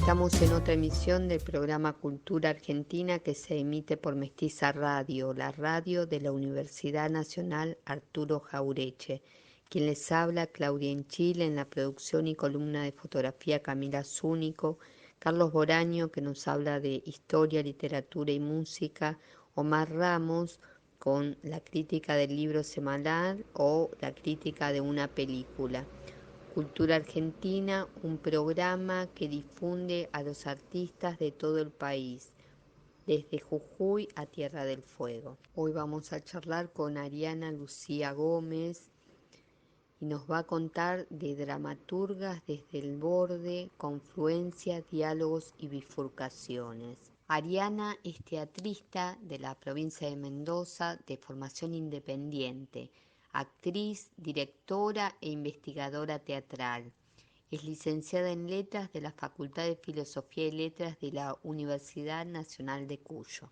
Estamos en otra emisión del programa Cultura Argentina que se emite por Mestiza Radio, la radio de la Universidad Nacional Arturo Jaureche. Quien les habla, Claudia Enchile, en la producción y columna de fotografía Camila Zúnico, Carlos Boraño, que nos habla de historia, literatura y música, Omar Ramos, con la crítica del libro semanal o la crítica de una película. Cultura Argentina, un programa que difunde a los artistas de todo el país, desde Jujuy a Tierra del Fuego. Hoy vamos a charlar con Ariana Lucía Gómez y nos va a contar de dramaturgas desde el borde, confluencias, diálogos y bifurcaciones. Ariana es teatrista de la provincia de Mendoza, de formación independiente, actriz, directora e investigadora teatral. Es licenciada en Letras de la Facultad de Filosofía y Letras de la Universidad Nacional de Cuyo.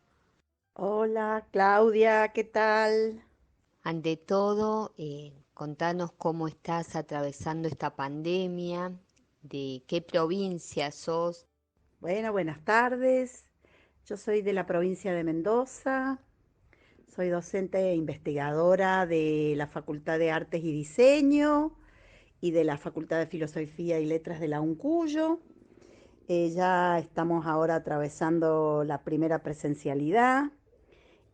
Hola Claudia, ¿qué tal? Ante todo, contanos cómo estás atravesando esta pandemia, de qué provincia sos. Bueno, buenas tardes. Yo soy de la provincia de Mendoza, soy docente e investigadora de la Facultad de Artes y Diseño y de la Facultad de Filosofía y Letras de la UNCUYO. Ya estamos ahora atravesando la primera presencialidad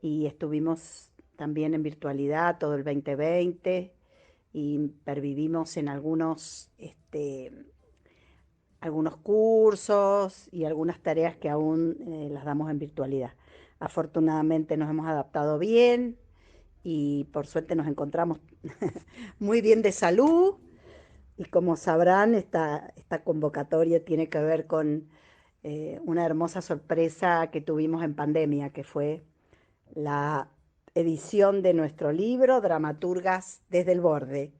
y estuvimos también en virtualidad todo el 2020 y pervivimos en algunos cursos y algunas tareas que aún las damos en virtualidad. Afortunadamente nos hemos adaptado bien y por suerte nos encontramos muy bien de salud y como sabrán esta convocatoria tiene que ver con una hermosa sorpresa que tuvimos en pandemia, que fue la edición de nuestro libro Dramaturgas desde el Borde.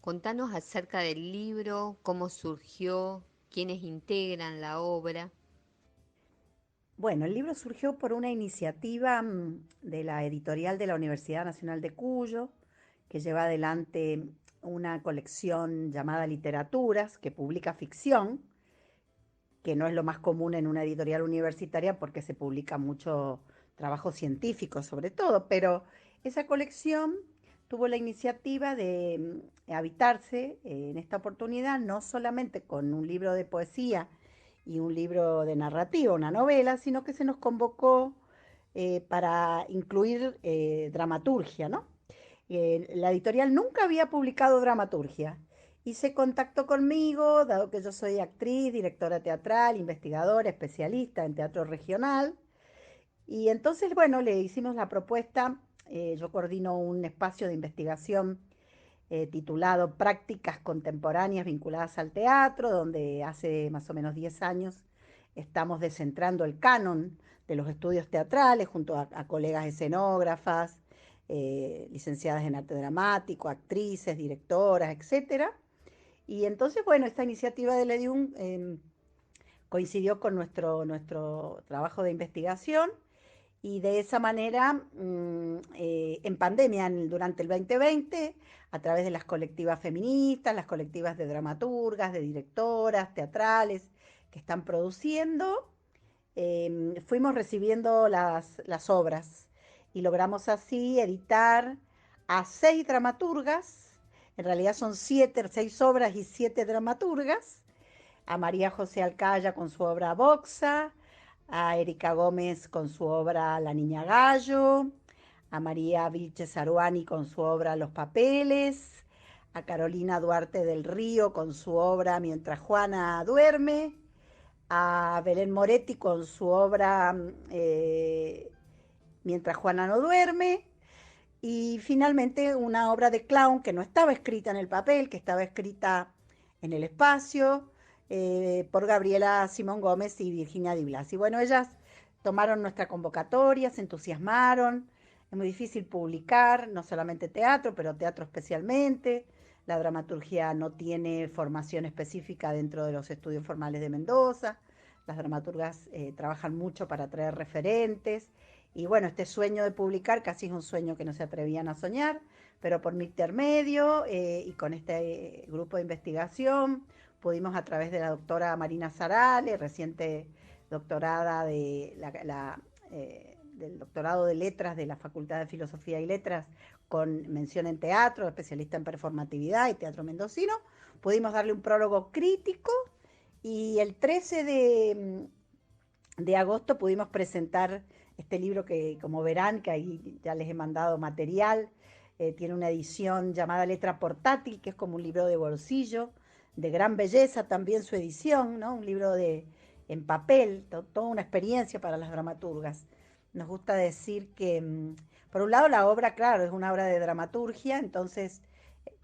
Contanos acerca del libro, cómo surgió, quiénes integran la obra. Bueno, el libro surgió por una iniciativa de la editorial de la Universidad Nacional de Cuyo, que lleva adelante una colección llamada Literaturas, que publica ficción, que no es lo más común en una editorial universitaria porque se publica mucho trabajo científico sobre todo, pero esa colección tuvo la iniciativa de habitarse en esta oportunidad no solamente con un libro de poesía y un libro de narrativa, una novela, sino que se nos convocó para incluir dramaturgia, ¿no? La editorial nunca había publicado dramaturgia y se contactó conmigo, dado que yo soy actriz, directora teatral, investigadora, especialista en teatro regional. Y entonces, bueno, le hicimos la propuesta, yo coordino un espacio de investigación titulado Prácticas Contemporáneas vinculadas al teatro, donde hace más o menos 10 años estamos descentrando el canon de los estudios teatrales junto a colegas escenógrafas, licenciadas en arte dramático, actrices, directoras, etcétera. Y entonces, bueno, esta iniciativa de Ledium coincidió con nuestro trabajo de investigación y de esa manera, en pandemia, durante el 2020, a través de las colectivas feministas, las colectivas de dramaturgas, de directoras, teatrales, que están produciendo, fuimos recibiendo las obras y logramos así editar a 6 dramaturgas, en realidad son 6 obras y 7 dramaturgas, a María José Alcaya con su obra Boxa, a Erika Gómez con su obra La Niña Gallo, a María Vilches Aruani con su obra Los Papeles, a Carolina Duarte del Río con su obra Mientras Juana duerme, a Belén Moretti con su obra Mientras Juana no duerme, y finalmente una obra de clown que no estaba escrita en el papel, que estaba escrita en el espacio, por Gabriela Simón Gómez y Virginia Di Blasi. Bueno, ellas tomaron nuestra convocatoria, se entusiasmaron. Es muy difícil publicar, no solamente teatro, pero teatro especialmente. La dramaturgia no tiene formación específica dentro de los estudios formales de Mendoza. Las dramaturgas trabajan mucho para traer referentes. Y bueno, este sueño de publicar casi es un sueño que no se atrevían a soñar, pero por mi intermedio y con este grupo de investigación pudimos a través de la doctora Marina Sarale, reciente doctorada del doctorado de letras de la Facultad de Filosofía y Letras, con mención en teatro, especialista en performatividad y teatro mendocino, pudimos darle un prólogo crítico y el 13 de agosto pudimos presentar este libro que, como verán, que ahí ya les he mandado material, tiene una edición llamada Letra Portátil, que es como un libro de bolsillo, de gran belleza también su edición, ¿no? Un libro en papel, toda una experiencia para las dramaturgas. Nos gusta decir que, por un lado, la obra, claro, es una obra de dramaturgia, entonces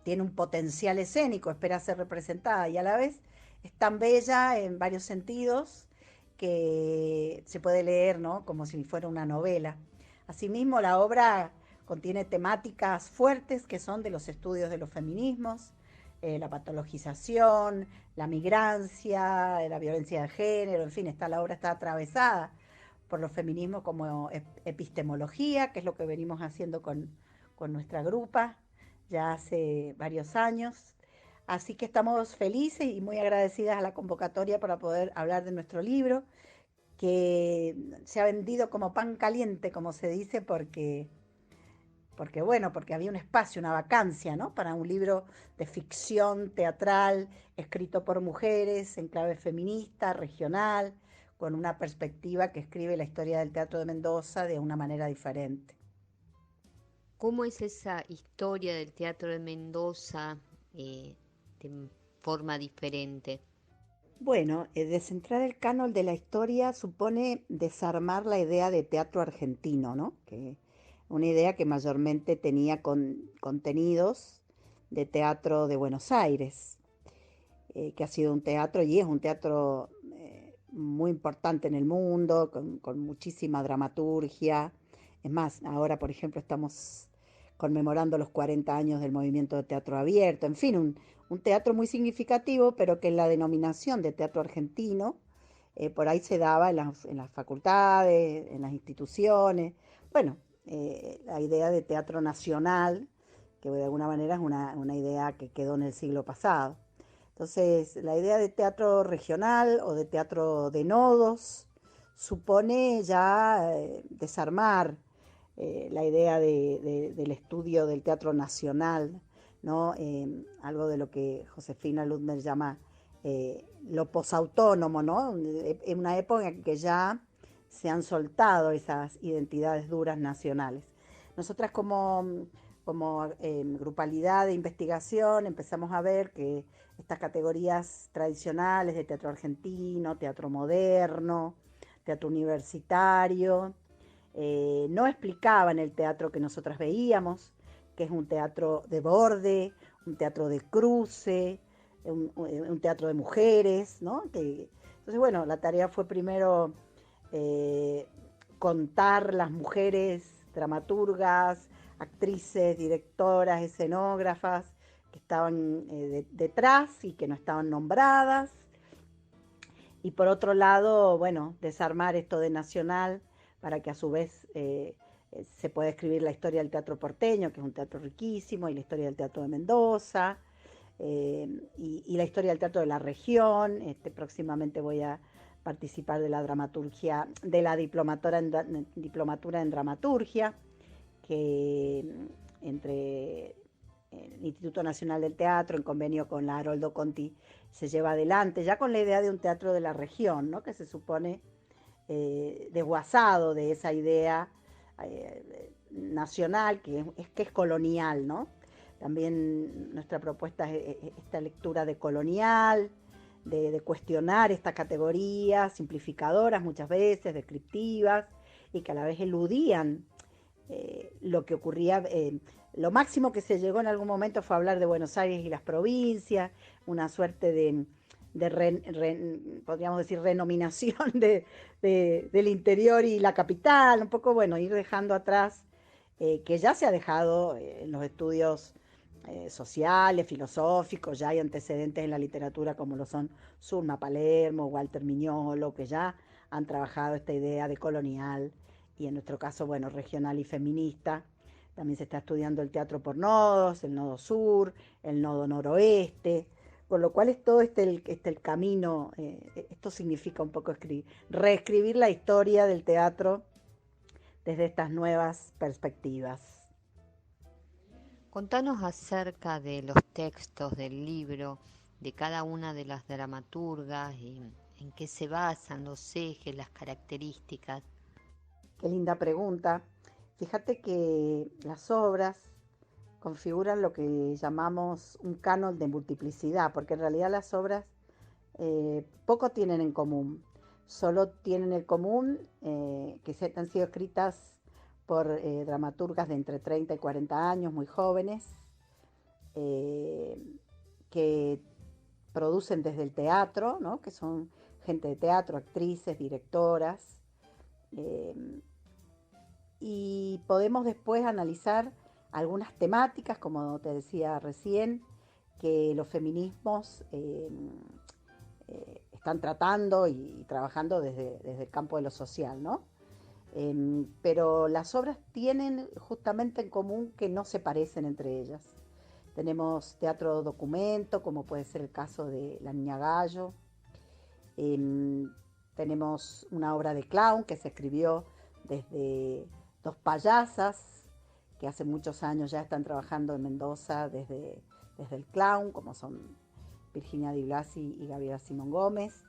tiene un potencial escénico, espera ser representada y a la vez es tan bella en varios sentidos que se puede leer, ¿no? Como si fuera una novela. Asimismo, la obra contiene temáticas fuertes que son de los estudios de los feminismos, la patologización, la migrancia, la violencia de género, en fin, la obra está atravesada por los feminismos como epistemología, que es lo que venimos haciendo con nuestra grupa ya hace varios años. Así que estamos felices y muy agradecidas a la convocatoria para poder hablar de nuestro libro, que se ha vendido como pan caliente, como se dice, porque había un espacio, una vacancia, ¿no? Para un libro de ficción teatral, escrito por mujeres, en clave feminista, regional, con una perspectiva que escribe la historia del teatro de Mendoza de una manera diferente. ¿Cómo es esa historia del teatro de Mendoza de forma diferente? Bueno, descentrar el canon de la historia supone desarmar la idea de teatro argentino, ¿no? Una idea que mayormente tenía contenidos de teatro de Buenos Aires, que ha sido un teatro y es un teatro muy importante en el mundo, con muchísima dramaturgia. Es más, ahora, por ejemplo, estamos conmemorando los 40 años del movimiento de teatro abierto. En fin, un teatro muy significativo, pero que en la denominación de teatro argentino, por ahí se daba en las facultades, en las instituciones. Bueno, la idea de teatro nacional, que de alguna manera es una idea que quedó en el siglo pasado. Entonces, la idea de teatro regional o de teatro de nodos supone ya desarmar la idea del estudio del teatro nacional, ¿no? Algo de lo que Josefina Ludmer llama lo posautónomo, ¿no? En una época en que ya se han soltado esas identidades duras nacionales. Nosotras como grupalidad de investigación empezamos a ver que estas categorías tradicionales de teatro argentino, teatro moderno, teatro universitario, no explicaban el teatro que nosotras veíamos, que es un teatro de borde, un teatro de cruce, un teatro de mujeres, ¿no? Entonces, bueno, la tarea fue primero contar las mujeres dramaturgas, actrices, directoras, escenógrafas que estaban detrás y que no estaban nombradas. Y por otro lado, bueno, desarmar esto de nacional para que a su vez se pueda escribir la historia del teatro porteño, que es un teatro riquísimo, y la historia del teatro de Mendoza, y la historia del teatro de la región. Próximamente voy a participar de la dramaturgia, de la diplomatura en dramaturgia, que entre el Instituto Nacional del Teatro, en convenio con la Haroldo Conti, se lleva adelante, ya con la idea de un teatro de la región, ¿no? Que se supone desguazado de esa idea nacional, que es colonial, ¿no? También nuestra propuesta es esta lectura de colonial, de cuestionar estas categorías simplificadoras muchas veces, descriptivas, y que a la vez eludían lo que ocurría. Lo máximo que se llegó en algún momento fue hablar de Buenos Aires y las provincias, una suerte podríamos decir, renominación del interior y la capital, un poco, bueno, ir dejando atrás, que ya se ha dejado en los estudios sociales, filosóficos, ya hay antecedentes en la literatura como lo son Zulma Palermo, Walter Miñolo, que ya han trabajado esta idea de colonial y en nuestro caso, bueno, regional y feminista. También se está estudiando el teatro por nodos, el nodo sur, el nodo noroeste, Con lo cual es todo el camino, esto significa un poco reescribir la historia del teatro desde estas nuevas perspectivas. Contanos acerca de los textos del libro, de cada una de las dramaturgas y en qué se basan los ejes, las características. Qué linda pregunta. Fíjate que las obras configuran lo que llamamos un canon de multiplicidad, porque en realidad las obras poco tienen en común. Solo tienen en común que han sido escritas por dramaturgas de entre 30 y 40 años, muy jóvenes, eh, que producen desde el teatro, ¿no? Que son gente de teatro, actrices, directoras, eh, y podemos después analizar algunas temáticas, como te decía recién, que los feminismos están tratando y trabajando desde el campo de lo social, ¿no? Pero las obras tienen justamente en común que no se parecen entre ellas. Tenemos teatro documento, como puede ser el caso de La Niña Gallo. Eh, Tenemos una obra de clown que se escribió desde dos payasas que hace muchos años ya están trabajando en Mendoza desde el clown, como son Virginia Di Blasi y Gabriela Simón Gómez.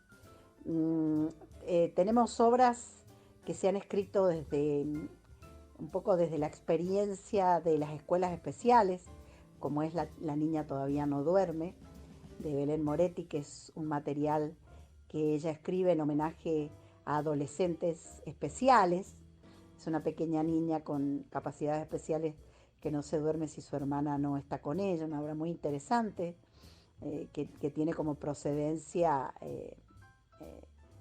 Tenemos obras que se han escrito un poco desde la experiencia de las escuelas especiales, como es La Niña Todavía No Duerme, de Belén Moretti, que es un material que ella escribe en homenaje a adolescentes especiales. Es una pequeña niña con capacidades especiales que no se duerme si su hermana no está con ella, una obra muy interesante que tiene como procedencia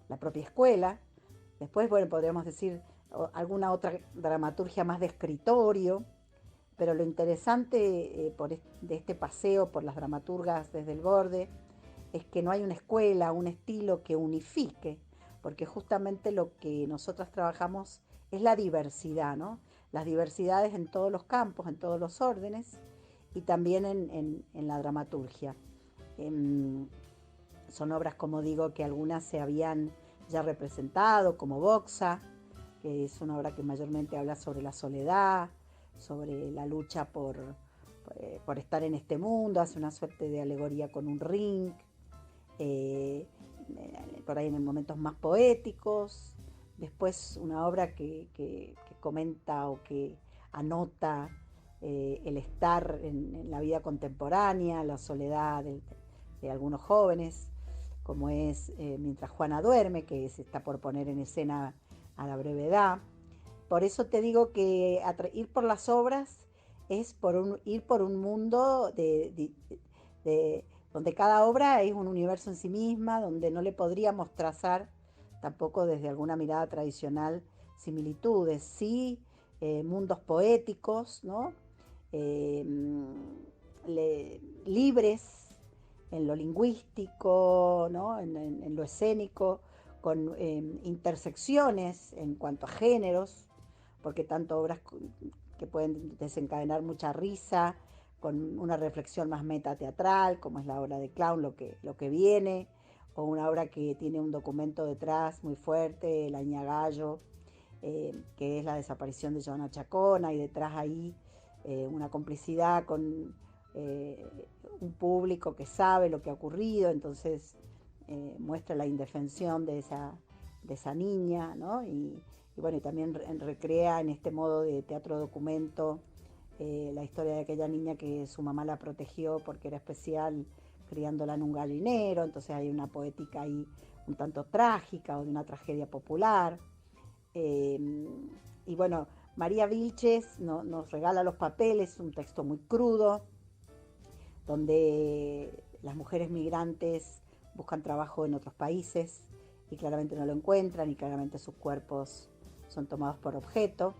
la propia escuela. Después, bueno, podríamos decir alguna otra dramaturgia más de escritorio, pero lo interesante de este paseo por las dramaturgas desde el borde es que no hay una escuela, un estilo que unifique, porque justamente lo que nosotras trabajamos es la diversidad, ¿no? Las diversidades en todos los campos, en todos los órdenes y también en la dramaturgia. Son obras, como digo, que algunas se habían ya representado, como Boxa, que es una obra que mayormente habla sobre la soledad, sobre la lucha por estar en este mundo, hace una suerte de alegoría con un ring, eh, por ahí en momentos más poéticos. Después una obra que comenta o que anota el estar en la vida contemporánea, la soledad de algunos jóvenes, como es Mientras Juana duerme, que se está por poner en escena a la brevedad. Por eso te digo que ir por las obras es ir por un mundo donde cada obra es un universo en sí misma, donde no le podríamos trazar tampoco desde alguna mirada tradicional similitudes, sí mundos poéticos, ¿no? Eh, Libres en lo lingüístico, ¿no? En lo escénico, con intersecciones en cuanto a géneros, porque tanto obras que pueden desencadenar mucha risa, con una reflexión más metateatral, como es la obra de clown, lo que viene, o una obra que tiene un documento detrás muy fuerte, La Niña Gallo, que es la desaparición de Joana Chacona, y detrás ahí una complicidad con un público que sabe lo que ha ocurrido, entonces muestra la indefensión de esa niña, ¿no? Y bueno, y también recrea en este modo de teatro documento la historia de aquella niña que su mamá la protegió porque era especial criándola en un gallinero, entonces hay una poética ahí un tanto trágica o de una tragedia popular. Eh, y bueno, María Vilches nos regala Los papeles, un texto muy crudo, donde las mujeres migrantes buscan trabajo en otros países y claramente no lo encuentran y claramente sus cuerpos son tomados por objeto.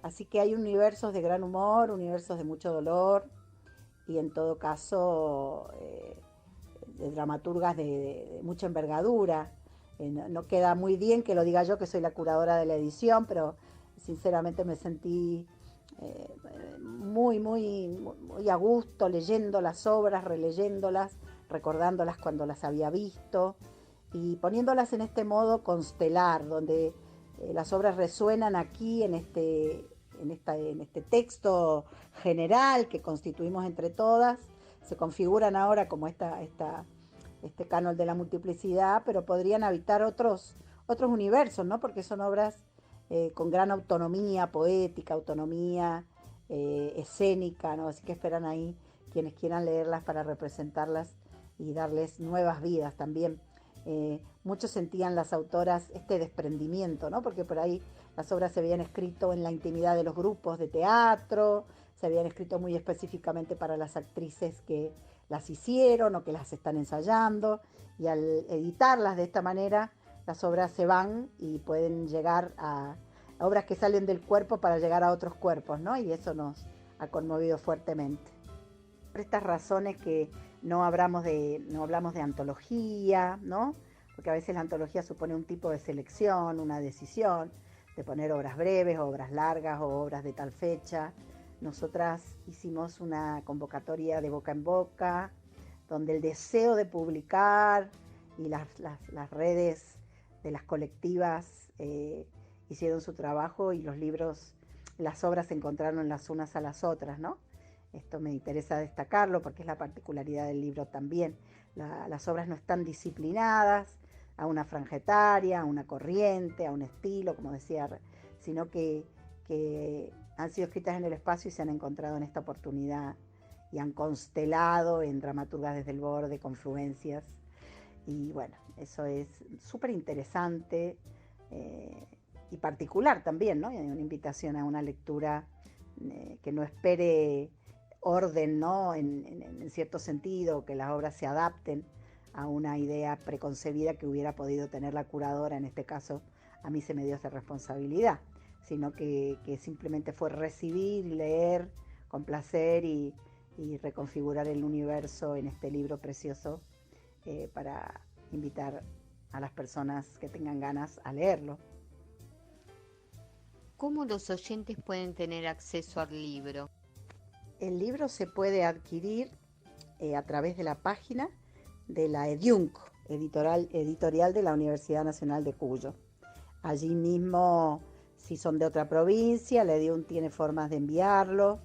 Así que hay universos de gran humor, universos de mucho dolor y en todo caso de dramaturgas de mucha envergadura. No queda muy bien que lo diga yo, que soy la curadora de la edición, pero sinceramente me sentí muy a gusto leyendo las obras, releyéndolas, recordándolas cuando las había visto y poniéndolas en este modo constelar, donde las obras resuenan aquí en este texto general que constituimos entre todas, se configuran ahora como este canon de la multiplicidad, pero podrían habitar otros universos, ¿no? Porque son obras con gran autonomía poética, autonomía escénica, ¿no? Así que esperan ahí quienes quieran leerlas para representarlas y darles nuevas vidas también. Muchos sentían las autoras este desprendimiento, ¿no? Porque por ahí las obras se habían escrito en la intimidad de los grupos de teatro, se habían escrito muy específicamente para las actrices que las hicieron o que las están ensayando, y al editarlas de esta manera, las obras se van y pueden llegar a obras que salen del cuerpo para llegar a otros cuerpos, ¿no? Y eso nos ha conmovido fuertemente. Por estas razones que no hablamos de antología, ¿no? Porque a veces la antología supone un tipo de selección, una decisión, de poner obras breves, obras largas o obras de tal fecha. Nosotras hicimos una convocatoria de boca en boca, donde el deseo de publicar y las redes de las colectivas hicieron su trabajo, y los libros, las obras se encontraron las unas a las otras, ¿no? Esto me interesa destacarlo porque es la particularidad del libro también. Las obras no están disciplinadas a una franja etaria, a una corriente, a un estilo, como decía, sino que han sido escritas en el espacio y se han encontrado en esta oportunidad y han constelado en dramaturgas desde el borde, confluencias. Y bueno, eso es súper interesante y particular también, ¿no? Hay una invitación a una lectura que no espere orden, ¿no? En cierto sentido, que las obras se adapten a una idea preconcebida que hubiera podido tener la curadora. En este caso, a mí se me dio esa responsabilidad, sino que simplemente fue recibir y leer con placer y reconfigurar el universo en este libro precioso para invitar a las personas que tengan ganas a leerlo. ¿Cómo los oyentes pueden tener acceso al libro? El libro se puede adquirir a través de la página de la EDIUNC, editorial de la Universidad Nacional de Cuyo. Allí mismo, si son de otra provincia, la EDIUNC tiene formas de enviarlo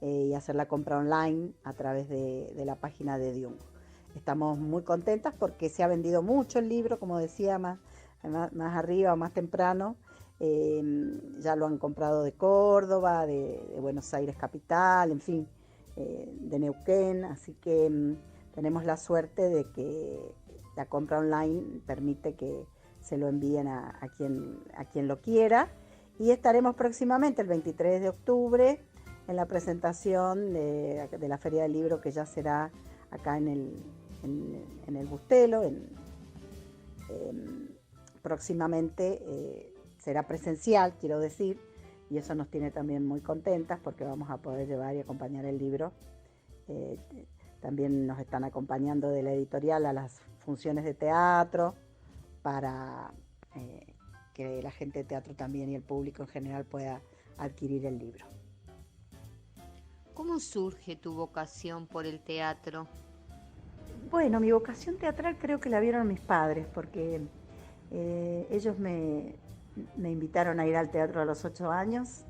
y hacer la compra online a través de la página de EDIUNC. Estamos muy contentas porque se ha vendido mucho el libro, como decía más arriba o más temprano. Ya lo han comprado de Córdoba, de Buenos Aires capital, en fin, de Neuquén, así que tenemos la suerte de que la compra online permite que se lo envíen a quien lo quiera, y estaremos próximamente el 23 de octubre en la presentación de la Feria del Libro, que ya será acá en el Bustelo, próximamente será presencial, quiero decir, y eso nos tiene también muy contentas porque vamos a poder llevar y acompañar el libro. También nos están acompañando de la editorial a las funciones de teatro para que la gente de teatro también y el público en general pueda adquirir el libro. ¿Cómo surge tu vocación por el teatro? Bueno, mi vocación teatral creo que la vieron mis padres, porque ellos me invitaron a ir al teatro a los 8 años.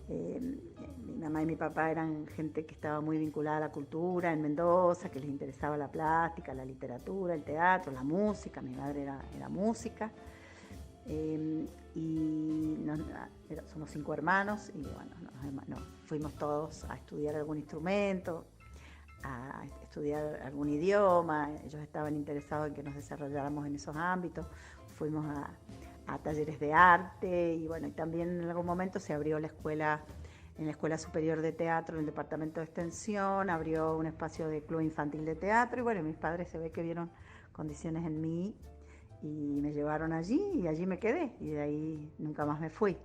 Mi mamá y mi papá eran gente que estaba muy vinculada a la cultura en Mendoza, que les interesaba la plástica, la literatura, el teatro, la música. Mi madre era música. Somos 5 hermanos y bueno, fuimos todos a estudiar algún instrumento, a estudiar algún idioma. Ellos estaban interesados en que nos desarrolláramos en esos ámbitos. Fuimos a talleres de arte y bueno, y también en algún momento se abrió la escuela, en la Escuela Superior de Teatro, en el Departamento de Extensión, abrió un espacio de club infantil de teatro, y bueno, mis padres se ve que vieron condiciones en mí y me llevaron allí, y allí me quedé, y de ahí nunca más me fui.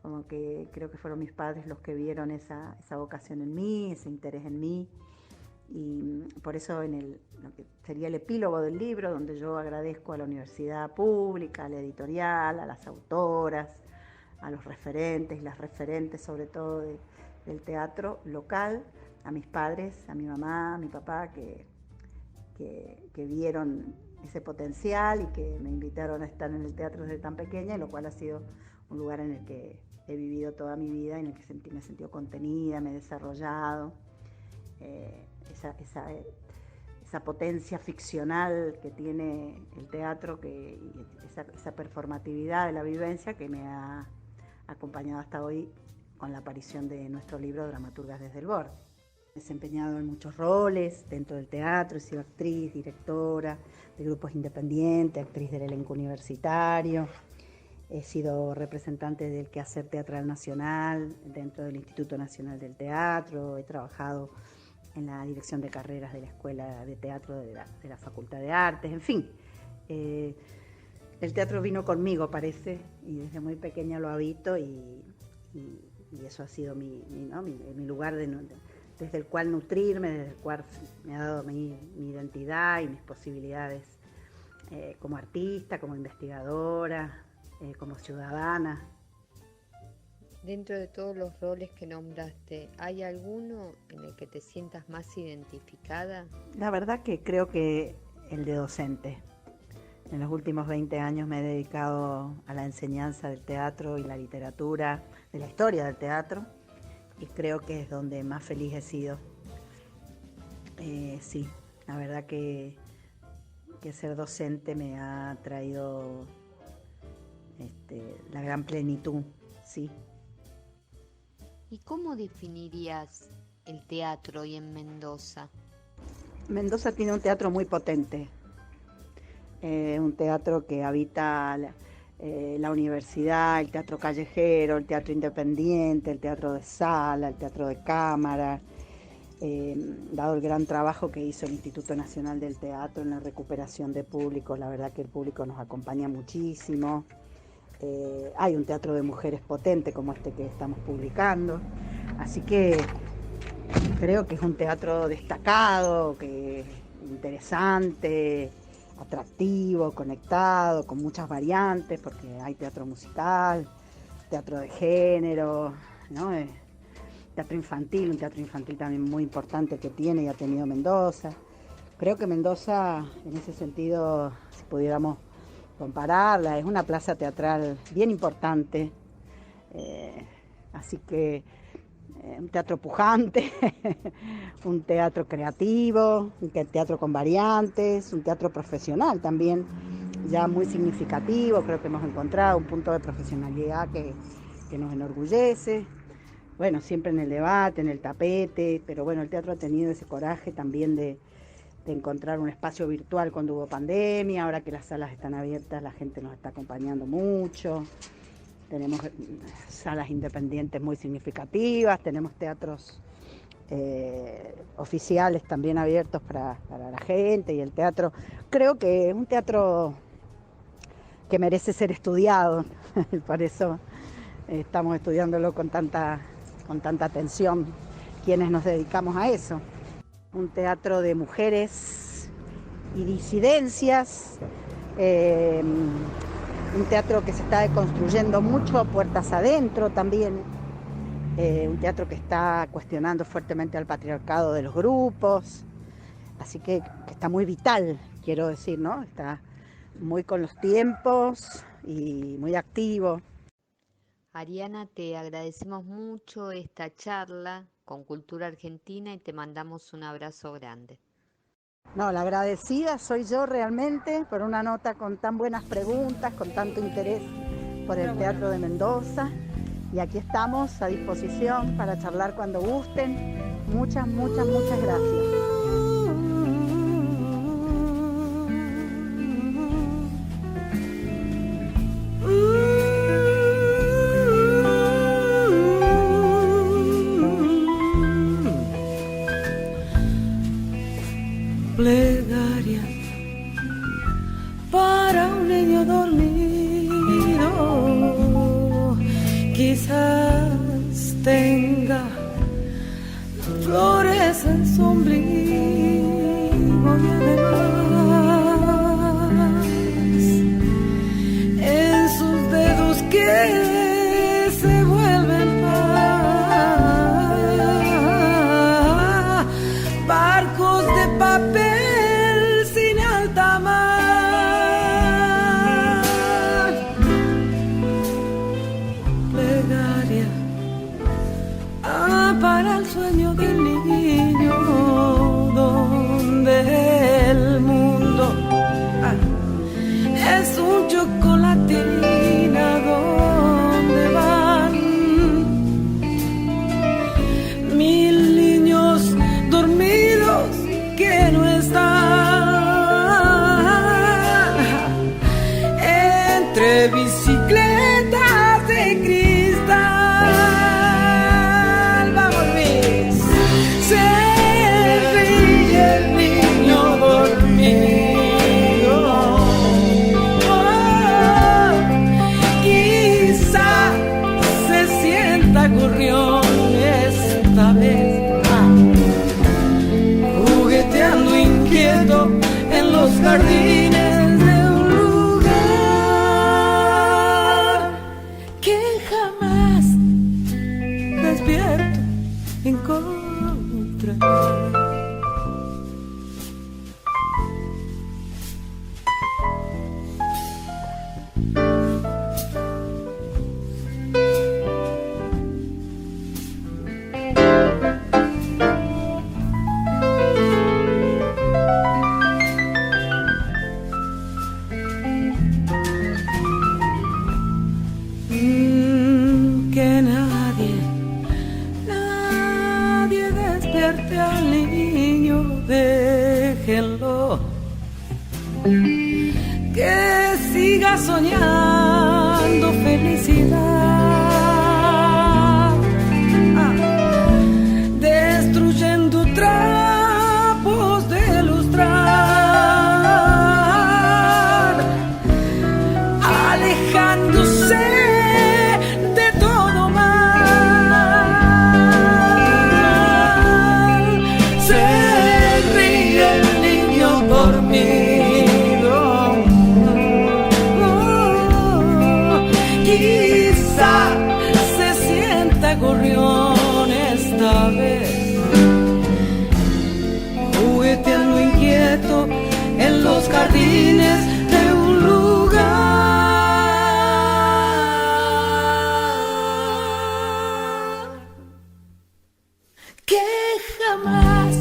Como que creo que fueron mis padres los que vieron esa vocación en mí, ese interés en mí, y por eso en lo que sería el epílogo del libro, donde yo agradezco a la universidad pública, a la editorial, a las autoras, a los referentes y las referentes sobre todo del teatro local, a mis padres, a mi mamá, a mi papá, que que vieron ese potencial y que me invitaron a estar en el teatro desde tan pequeña, y lo cual ha sido un lugar en el que he vivido toda mi vida, en el que me he sentido contenida, me he desarrollado. Esa potencia ficcional que tiene el teatro, esa performatividad de la vivencia que me ha acompañado hasta hoy con la aparición de nuestro libro Dramaturgas desde el Borde. Me he desempeñado en muchos roles dentro del teatro, he sido actriz, directora de grupos independientes, actriz del elenco universitario, he sido representante del Quehacer Teatral Nacional dentro del Instituto Nacional del Teatro, he trabajado en la dirección de carreras de la Escuela de Teatro de la Facultad de Artes, en fin. El teatro vino conmigo, parece, y desde muy pequeña lo habito, y eso ha sido mi lugar desde el cual nutrirme, desde el cual me ha dado mi identidad y mis posibilidades como artista, como investigadora, como ciudadana. Dentro de todos los roles que nombraste, ¿hay alguno en el que te sientas más identificada? La verdad que creo que el de docente. En los últimos 20 años me he dedicado a la enseñanza del teatro y la literatura, de la historia del teatro, y creo que es donde más feliz he sido. Sí, la verdad que ser docente me ha traído la gran plenitud, sí. ¿Y cómo definirías el teatro hoy en Mendoza? Mendoza tiene un teatro muy potente, un teatro que habita la universidad, el teatro callejero, el teatro independiente, el teatro de sala, el teatro de cámara, dado el gran trabajo que hizo el Instituto Nacional del Teatro en la recuperación de públicos. La verdad que el público nos acompaña muchísimo. Hay un teatro de mujeres potente como este que estamos publicando, así que creo que es un teatro destacado, que interesante, atractivo, conectado, con muchas variantes, porque hay teatro musical, teatro de género, ¿no? Teatro infantil, un teatro infantil también muy importante que tiene y ha tenido Mendoza. Creo que Mendoza, en ese sentido, si pudiéramos compararla, es una plaza teatral bien importante, así que un teatro pujante, un teatro creativo, un teatro con variantes, un teatro profesional también, ya muy significativo. Creo que hemos encontrado un punto de profesionalidad que nos enorgullece. Bueno, siempre en el debate, en el tapete, pero bueno, el teatro ha tenido ese coraje también de encontrar un espacio virtual cuando hubo pandemia. Ahora que las salas están abiertas, la gente nos está acompañando mucho. Tenemos salas independientes muy significativas, tenemos teatros oficiales también abiertos para la gente, y el teatro, creo que es un teatro que merece ser estudiado, por eso estamos estudiándolo con tanta atención quienes nos dedicamos a eso. Un teatro de mujeres y disidencias, un teatro que se está deconstruyendo mucho puertas adentro también, un teatro que está cuestionando fuertemente al patriarcado de los grupos, así que está muy vital, quiero decir, ¿no? Está muy con los tiempos y muy activo. Ariana, te agradecemos mucho esta charla con Cultura Argentina y te mandamos un abrazo grande. No, la agradecida soy yo realmente por una nota con tan buenas preguntas, con tanto interés por el Teatro de Mendoza. Y aquí estamos a disposición para charlar cuando gusten. Muchas gracias. Plegaria para un niño dormido, quizás tenga flores en su ombligo. bicicletas de cristal. Vamos, Luis. Se ríe el niño dormido. Oh, quizá se sienta gorrión esta vez, jugueteando inquieto en los jardines de un lugar que jamás despierto encontraré. Que nadie despierte al niño, déjenlo que siga soñando felicidad, destruyendo trapos de lustrar, alejándose de todo mal. Se ríe el niño dormido. Quizá se sienta gorrión esta vez, jugueteando inquieto en los jardines de un lugar que jamás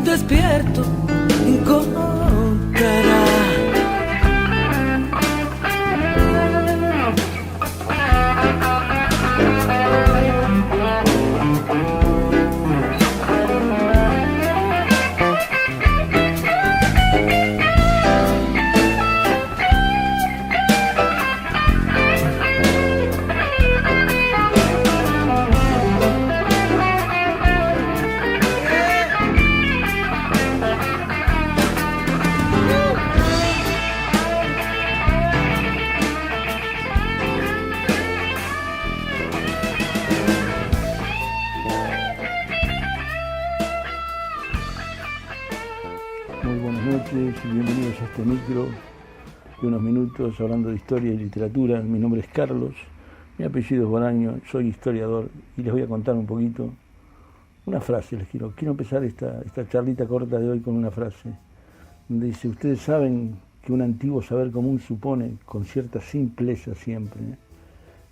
despierto encontrará. Muy buenas noches y bienvenidos a este micro de unos minutos hablando de historia y literatura. Mi nombre es Carlos, mi apellido es Bolaño, soy historiador y les voy a contar un poquito una frase. Quiero empezar esta charlita corta de hoy con una frase donde dice: ustedes saben que un antiguo saber común supone, con cierta simpleza siempre,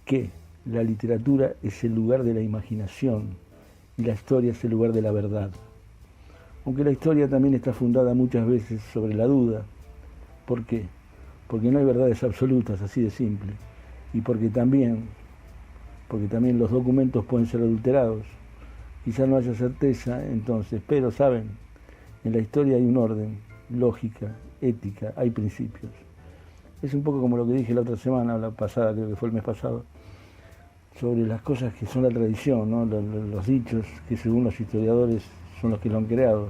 que la literatura es el lugar de la imaginación y la historia es el lugar de la verdad. Aunque la historia también está fundada muchas veces sobre la duda. ¿Por qué? Porque no hay verdades absolutas, así de simple. Y porque también los documentos pueden ser adulterados. Quizá no haya certeza, entonces, pero saben, en la historia hay un orden, lógica, ética, hay principios. Es un poco como lo que dije la otra semana, la pasada, creo que fue el mes pasado, sobre las cosas que son la tradición, ¿no? Los dichos que según los historiadores son los que lo han creado.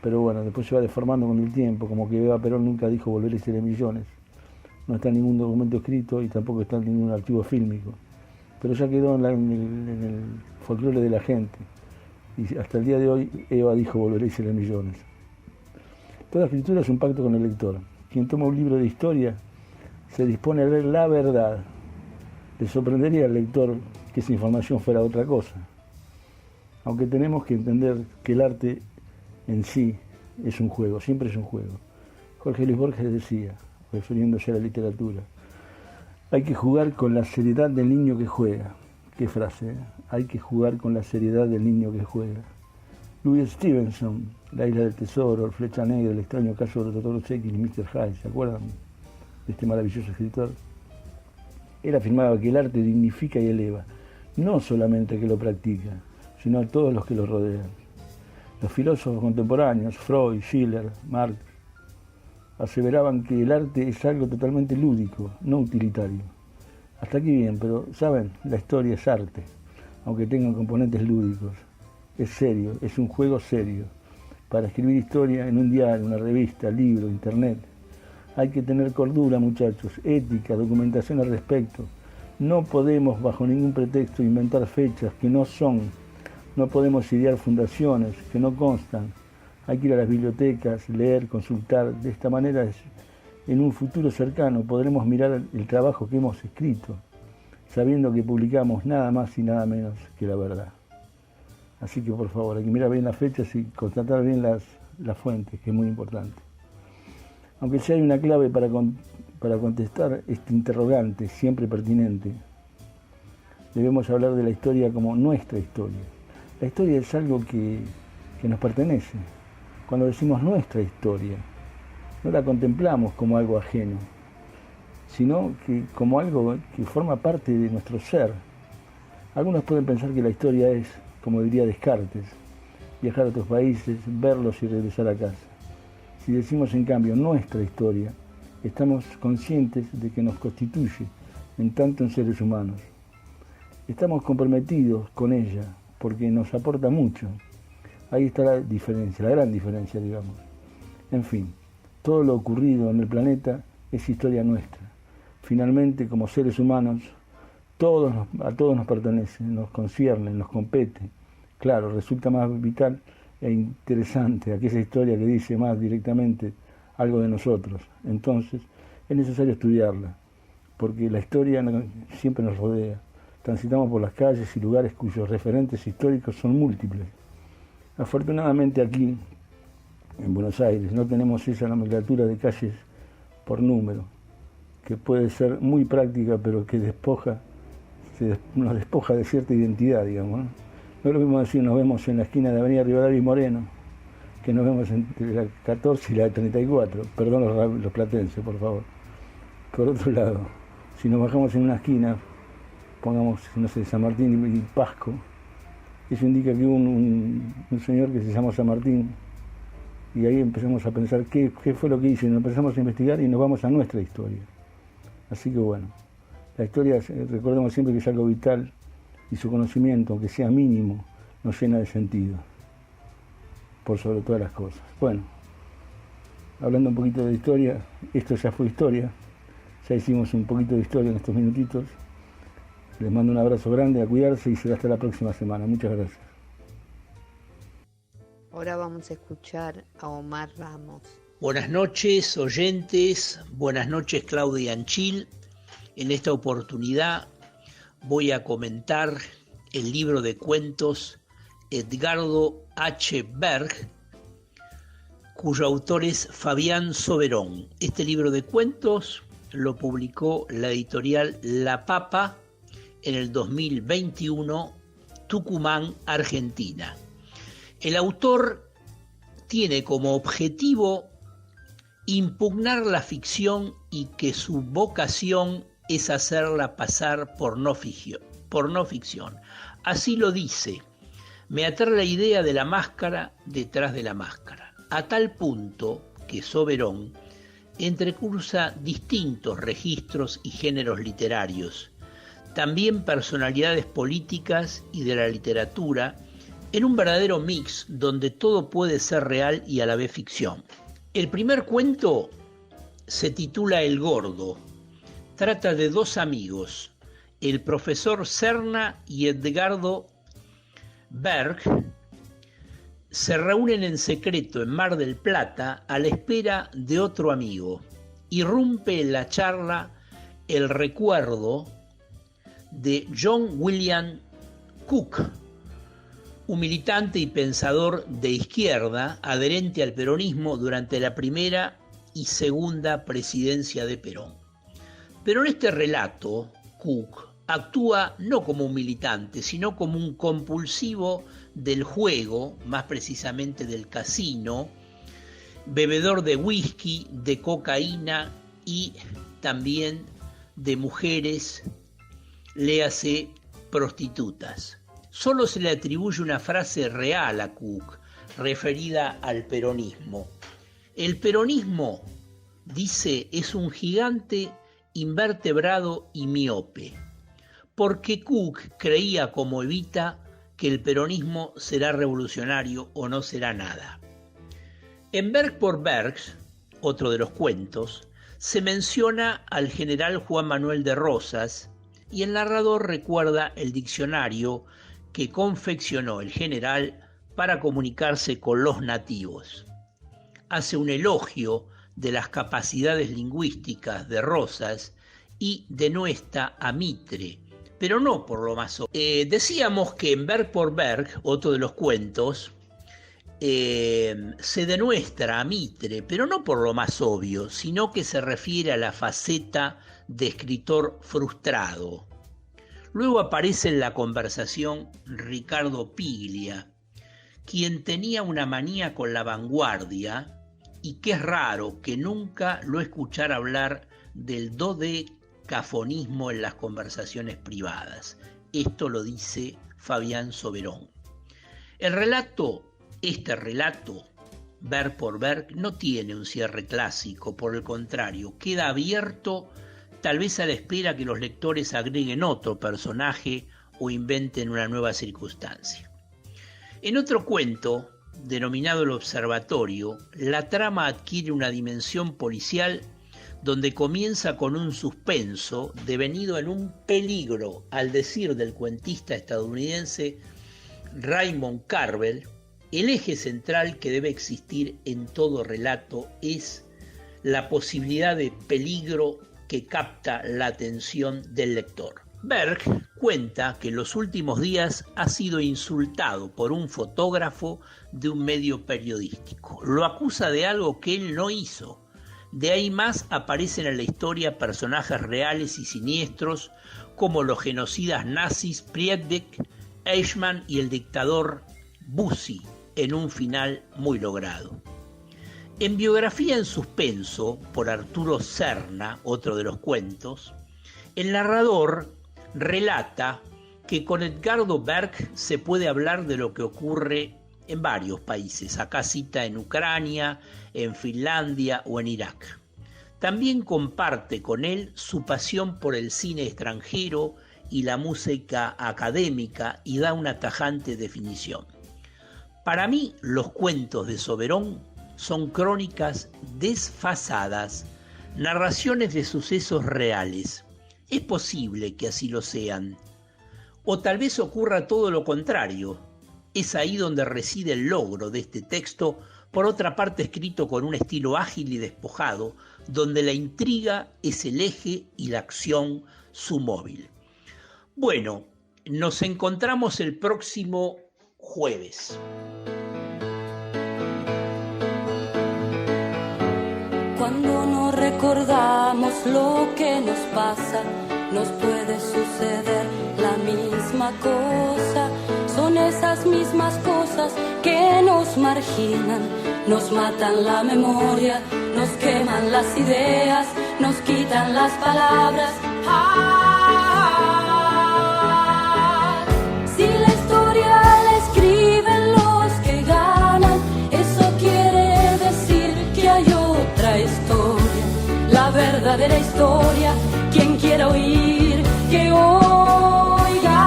Pero bueno, después se va deformando con el tiempo, como que Eva Perón nunca dijo volver a ser millones. No está en ningún documento escrito y tampoco está en ningún archivo fílmico. Pero ya quedó en el folclore de la gente. Y hasta el día de hoy Eva dijo volver a ser millones. Toda escritura es un pacto con el lector. Quien toma un libro de historia se dispone a ver la verdad. Le sorprendería al lector que esa información fuera otra cosa. Aunque tenemos que entender que el arte en sí es un juego, siempre es un juego. Jorge Luis Borges decía, refiriéndose a la literatura, hay que jugar con la seriedad del niño que juega. Qué frase, ¿eh? Hay que jugar con la seriedad del niño que juega. Louis Stevenson, La isla del tesoro, El flecha negra, El extraño caso del Dr. Jekyll y Mr. Hyde, ¿se acuerdan de este maravilloso escritor? Él afirmaba que el arte dignifica y eleva, no solamente al que lo practica, sino a todos los que lo rodean. Los filósofos contemporáneos, Freud, Schiller, Marx, aseveraban que el arte es algo totalmente lúdico, no utilitario. Hasta aquí bien, pero saben, la historia es arte, aunque tenga componentes lúdicos. Es serio, es un juego serio. Para escribir historia en un diario, una revista, libro, internet, hay que tener cordura, muchachos, ética, documentación al respecto. No podemos bajo ningún pretexto inventar fechas que no son, no podemos idear fundaciones que no constan. Hay que ir a las bibliotecas, leer, consultar. De esta manera, en un futuro cercano, podremos mirar el trabajo que hemos escrito, sabiendo que publicamos nada más y nada menos que la verdad. Así que, por favor, hay que mirar bien las fechas y constatar bien las fuentes, que es muy importante. Aunque sí hay una clave para contestar este interrogante, siempre pertinente, debemos hablar de la historia como nuestra historia. La historia es algo que nos pertenece. Cuando decimos nuestra historia, no la contemplamos como algo ajeno, sino que como algo que forma parte de nuestro ser. Algunos pueden pensar que la historia es, como diría Descartes, viajar a otros países, verlos y regresar a casa. Si decimos en cambio nuestra historia, estamos conscientes de que nos constituye en tanto en seres humanos. Estamos comprometidos con ella porque nos aporta mucho. Ahí está la diferencia, la gran diferencia, digamos. En fin, todo lo ocurrido en el planeta es historia nuestra. Finalmente, como seres humanos, a todos nos pertenece, nos concierne, nos compete. Claro, resulta más vital e interesante aquella historia que dice más directamente algo de nosotros. Entonces, es necesario estudiarla, porque la historia siempre nos rodea. Transitamos por las calles y lugares cuyos referentes históricos son múltiples. Afortunadamente aquí, en Buenos Aires, no tenemos esa nomenclatura de calles por número, que puede ser muy práctica, pero que nos despoja de cierta identidad, digamos, ¿no? No es lo mismo decir nos vemos en la esquina de Avenida Rivadavia y Moreno, que nos vemos entre la 14 y la 34, perdón los platenses, por favor. Por otro lado, si nos bajamos en una esquina, pongamos, no sé, San Martín y Pasco, eso indica que hubo un señor que se llama San Martín, y ahí empezamos a pensar qué fue lo que hizo, y nos empezamos a investigar y nos vamos a nuestra historia. Así que bueno, la historia, recordemos siempre que es algo vital, y su conocimiento, aunque sea mínimo, nos llena de sentido, por sobre todas las cosas. Bueno, hablando un poquito de historia, esto ya fue historia, ya hicimos un poquito de historia en estos minutitos. Les mando un abrazo grande, a cuidarse y será hasta la próxima semana. Muchas gracias. Ahora vamos a escuchar a Omar Ramos. Buenas noches, oyentes. Buenas noches, Claudia Anchil. En esta oportunidad voy a comentar el libro de cuentos Edgardo H. Berg, cuyo autor es Fabián Soberón. Este libro de cuentos lo publicó la editorial La Papa en el 2021, Tucumán, Argentina. El autor tiene como objetivo impugnar la ficción y que su vocación es hacerla pasar por no ficción. Así lo dice: me atrae la idea de la máscara detrás de la máscara, a tal punto que Soberón entrecruza distintos registros y géneros literarios, también personalidades políticas y de la literatura, en un verdadero mix donde todo puede ser real y a la vez ficción. El primer cuento se titula El Gordo. Trata de dos amigos, el profesor Serna y Edgardo Berg. Se reúnen en secreto en Mar del Plata a la espera de otro amigo. Irrumpe en la charla el recuerdo de John William Cook, un militante y pensador de izquierda adherente al peronismo durante la primera y segunda presidencia de Perón. Pero en este relato, Cook actúa no como un militante, sino como un compulsivo del juego, más precisamente del casino, bebedor de whisky, de cocaína y también de mujeres, léase prostitutas. Solo se le atribuye una frase real a Cook, referida al peronismo. El peronismo dice, es un gigante invertebrado y miope, porque Cook creía como Evita que el peronismo será revolucionario o no será nada. En Berg por Bergs, otro de los cuentos, se menciona al general Juan Manuel de Rosas y el narrador recuerda el diccionario que confeccionó el general para comunicarse con los nativos. Hace un elogio de las capacidades lingüísticas de Rosas y denuestra a Mitre, pero no por lo más obvio. Decíamos que en Berg por Berg, otro de los cuentos, se denuestra a Mitre, pero no por lo más obvio, sino que se refiere a la faceta de escritor frustrado. Luego aparece en la conversación Ricardo Piglia, quien tenía una manía con la vanguardia y que es raro que nunca lo escuchara hablar del dodecafonismo en las conversaciones privadas. Esto lo dice Fabián Soberón. Este relato, Berg por Berg, no tiene un cierre clásico, por el contrario, queda abierto tal vez a la espera que los lectores agreguen otro personaje o inventen una nueva circunstancia. En otro cuento, denominado El Observatorio, la trama adquiere una dimensión policial donde comienza con un suspenso devenido en un peligro, al decir del cuentista estadounidense Raymond Carver. El eje central que debe existir en todo relato es la posibilidad de peligro que capta la atención del lector. Berg cuenta que en los últimos días ha sido insultado por un fotógrafo de un medio periodístico. Lo acusa de algo que él no hizo. De ahí más aparecen en la historia personajes reales y siniestros como los genocidas nazis Priedeck, Eichmann y el dictador Bussi, en un final muy logrado. En Biografía en suspenso, por Arturo Serna, otro de los cuentos, el narrador relata que con Edgardo Berg se puede hablar de lo que ocurre en varios países. Acá cita en Ucrania, en Finlandia o en Irak. También comparte con él su pasión por el cine extranjero y la música académica y da una tajante definición. Para mí, los cuentos de Soberón son crónicas desfasadas, narraciones de sucesos reales. Es posible que así lo sean. O tal vez ocurra todo lo contrario. Es ahí donde reside el logro de este texto, por otra parte escrito con un estilo ágil y despojado, donde la intriga es el eje y la acción su móvil. Bueno, nos encontramos el próximo jueves. Cuando no recordamos lo que nos pasa, nos puede suceder la misma cosa. Son esas mismas cosas que nos marginan, nos matan la memoria, nos queman las ideas, nos quitan las palabras. Si la historia la escriben los que ganan, eso quiere decir que hay otra historia, la verdadera historia. Quien quiera oír, que oiga.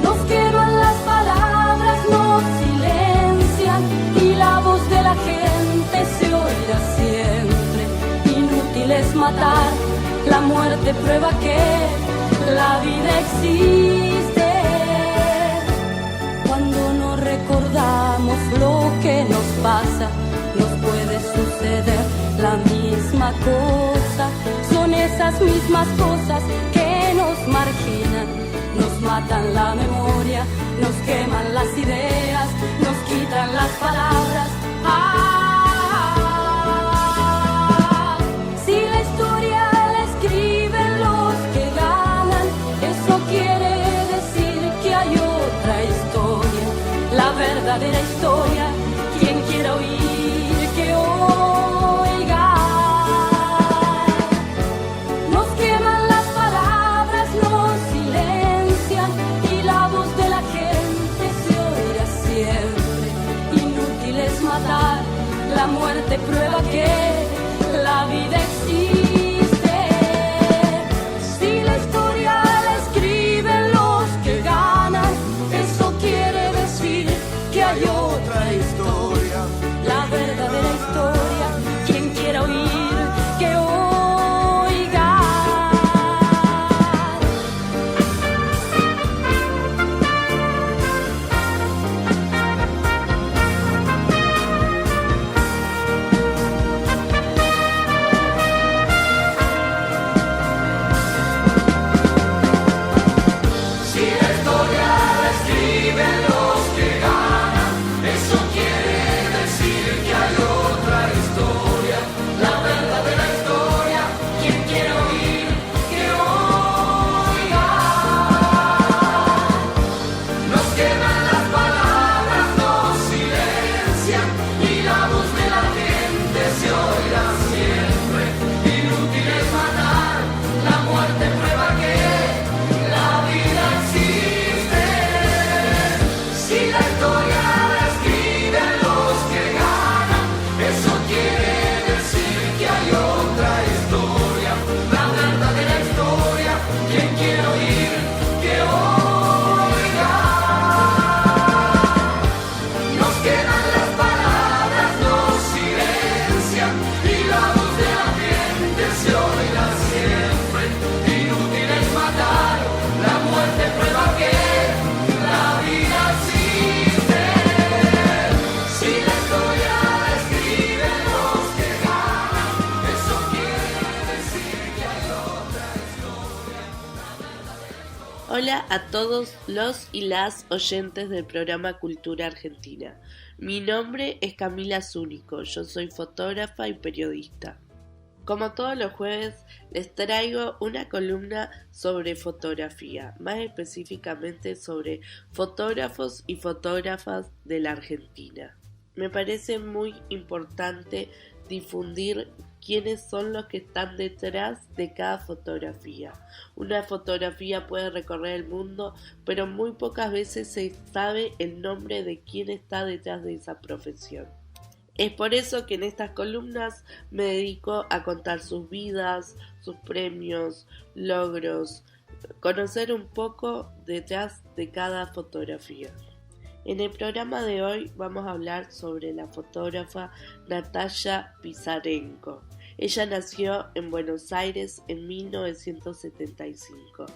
Nos queman las palabras, nos silencian y la voz de la gente se oirá siempre. Inútil es matar, la muerte prueba que la vida existe. Cuando no recordamos lo que nos pasa, nos puede suceder la misma cosa. Son esas mismas cosas que nos marginan, nos matan la memoria, nos queman las ideas, nos quitan las palabras. Si la historia la escriben los que ganan, eso quiere decir que hay otra historia, la verdadera historia. Quien quiera oír, que oiga. Nos queman las palabras, nos silencian y la voz de la gente se oirá siempre. Inútil es matar, Hola a todos los y las oyentes del programa Cultura Argentina. Mi nombre es Camila Zúñigo, yo soy fotógrafa y periodista. Como todos los jueves, les traigo una columna sobre fotografía, más específicamente sobre fotógrafos y fotógrafas de la Argentina. Me parece muy importante difundir quiénes son los que están detrás de cada fotografía. Una fotografía puede recorrer el mundo, pero muy pocas veces se sabe el nombre de quién está detrás de esa profesión. Es por eso que en estas columnas me dedico a contar sus vidas, sus premios, logros, conocer un poco detrás de cada fotografía. En el programa de hoy vamos a hablar sobre la fotógrafa Natalia Pisarenko. Ella nació en Buenos Aires en 1975.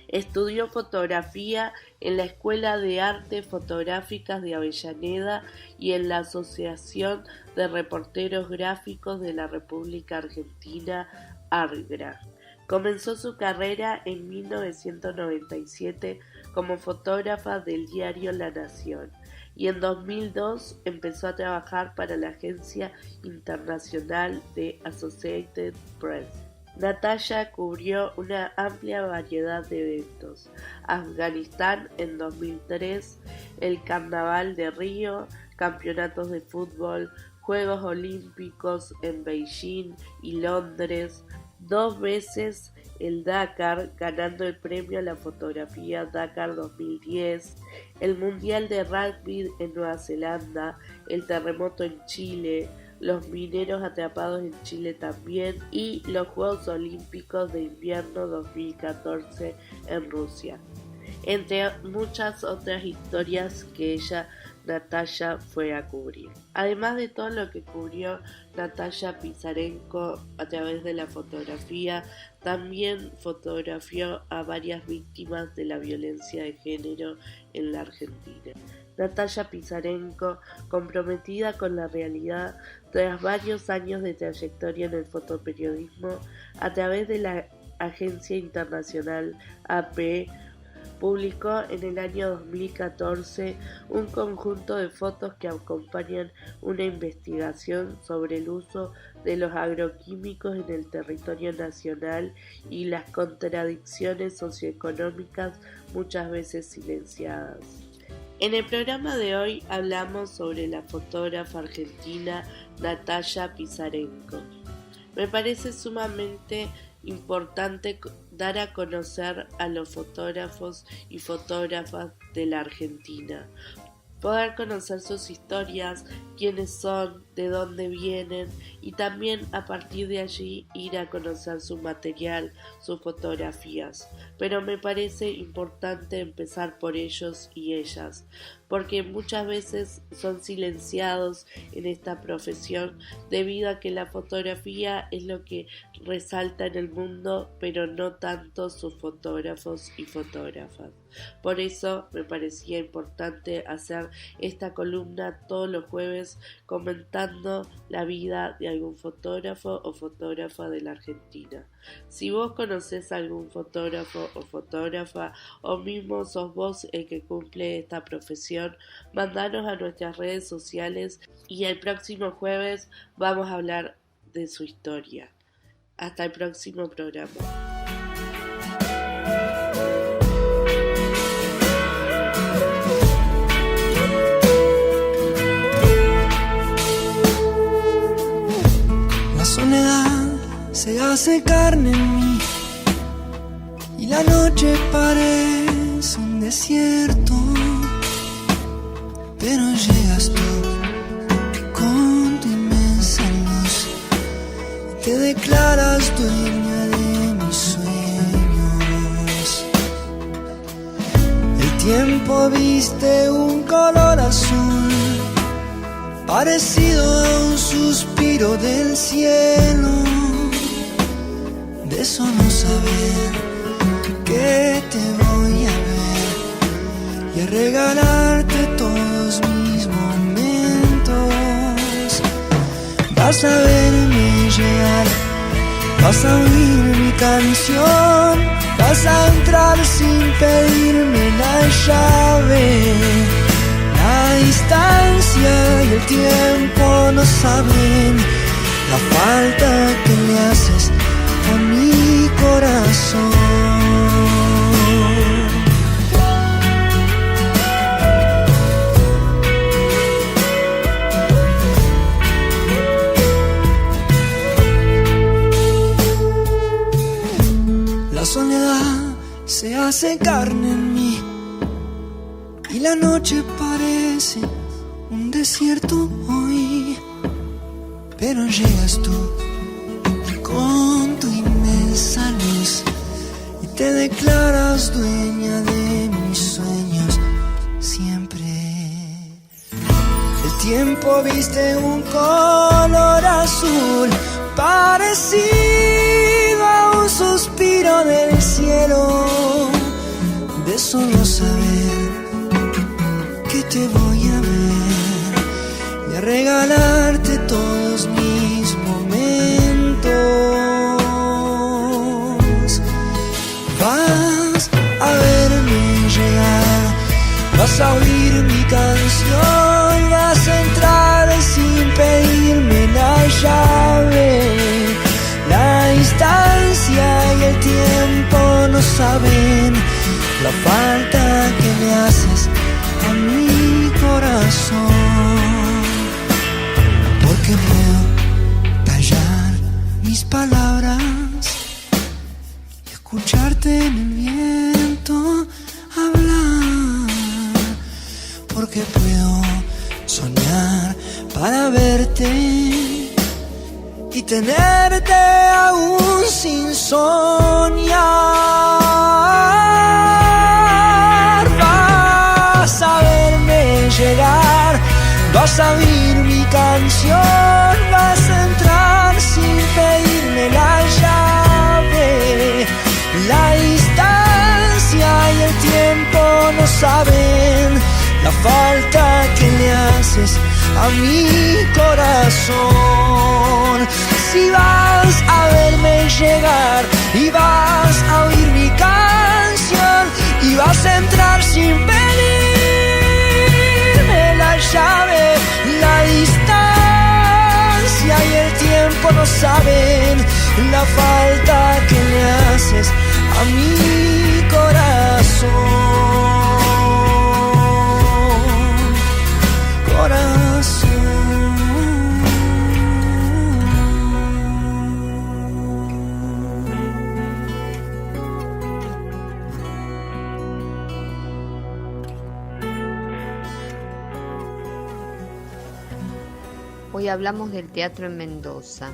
Estudió fotografía en la Escuela de Artes Fotográficas de Avellaneda y en la Asociación de Reporteros Gráficos de la República Argentina, ARGRA. Comenzó su carrera en 1997 como fotógrafa del diario La Nación y en 2002 empezó a trabajar para la agencia internacional de Associated Press. Natalia cubrió una amplia variedad de eventos: Afganistán en 2003, el Carnaval de Río, campeonatos de fútbol, Juegos Olímpicos en Beijing y Londres, 2 veces el Dakar, ganando el premio a la fotografía Dakar 2010, el Mundial de Rugby en Nueva Zelanda, el terremoto en Chile, los mineros atrapados en Chile también y los Juegos Olímpicos de Invierno 2014 en Rusia, entre muchas otras historias que Natalia fue a cubrir. Además de todo lo que cubrió Natalia Pisarenko a través de la fotografía, también fotografió a varias víctimas de la violencia de género en la Argentina. Natalia Pisarenko, comprometida con la realidad tras varios años de trayectoria en el fotoperiodismo, a través de la agencia internacional AP, publicó en el año 2014 un conjunto de fotos que acompañan una investigación sobre el uso de los agroquímicos en el territorio nacional y las contradicciones socioeconómicas muchas veces silenciadas. En el programa de hoy hablamos sobre la fotógrafa argentina Natalia Pisarenko. Me parece sumamente importante dar a conocer a los fotógrafos y fotógrafas de la Argentina, poder conocer sus historias, quiénes son, de dónde vienen y también a partir de allí ir a conocer su material, sus fotografías. Pero me parece importante empezar por ellos y ellas, porque muchas veces son silenciados en esta profesión debido a que la fotografía es lo que resalta en el mundo, pero no tanto sus fotógrafos y fotógrafas. Por eso me parecía importante hacer esta columna todos los jueves comentando la vida de algún fotógrafo o fotógrafa de la Argentina. Si vos conocés a algún fotógrafo o fotógrafa o mismo sos vos el que cumple esta profesión, mandanos a nuestras redes sociales y el próximo jueves vamos a hablar de su historia. Hasta el próximo programa. La soledad se hace carne en mí y la noche parece un desierto, pero llegas tú con tu inmensa luz y te declaras dueña de mis sueños. El tiempo viste un color azul parecido a un suspiro del cielo, de eso no saber que te voy a ver y a regalarte todos mis momentos. Vas a verme llegar Vas a oír mi canción, vas a entrar sin pedirme la llave. La distancia y el tiempo no saben la falta que le haces a mi corazón. La soledad se hace carne en mí y la noche parece un desierto hoy, pero llegas tú con tu inmensa luz y te declaras dueña de mis sueños siempre. El tiempo viste un color azul parecido a un suspiro del cielo, de solo saber que te voy a ver y a regalarte todos mis momentos. Vas a verme llegar, vas a oír mi canción, vas a entrar sin pedirme la llave. La distancia y el tiempo no saben la falta que le haces a mi corazón, porque puedo callar mis palabras y escucharte en el viento hablar, porque puedo soñar para verte y tenerte aún sin soñar. Vas a verme llegar, vas a oír mi canción, vas a entrar sin pedirme la llave. La distancia y el tiempo no saben la falta que le haces a mi corazón. Si vas a verme llegar y vas a oír mi canción y vas a entrar sin pedirme la llave. La distancia y el tiempo no saben la falta que le haces a mi corazón. Hoy hablamos del teatro en Mendoza.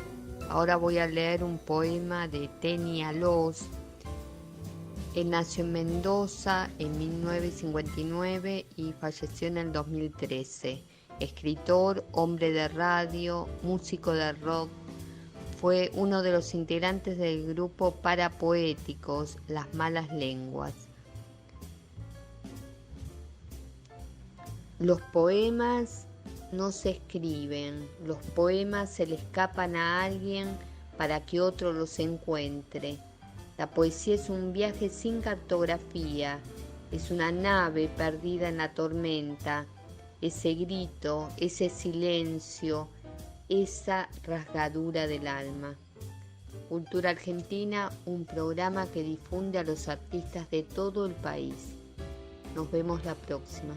Ahora voy a leer un poema de Teni Alós. Él nació en Mendoza en 1959 y falleció en el 2013. Escritor, hombre de radio, músico de rock, fue uno de los integrantes del grupo parapoéticos Las Malas Lenguas. Los poemas no se escriben, los poemas se le escapan a alguien para que otro los encuentre. La poesía es un viaje sin cartografía, es una nave perdida en la tormenta, ese grito, ese silencio, esa rasgadura del alma. Cultura Argentina, un programa que difunde a los artistas de todo el país. Nos vemos la próxima.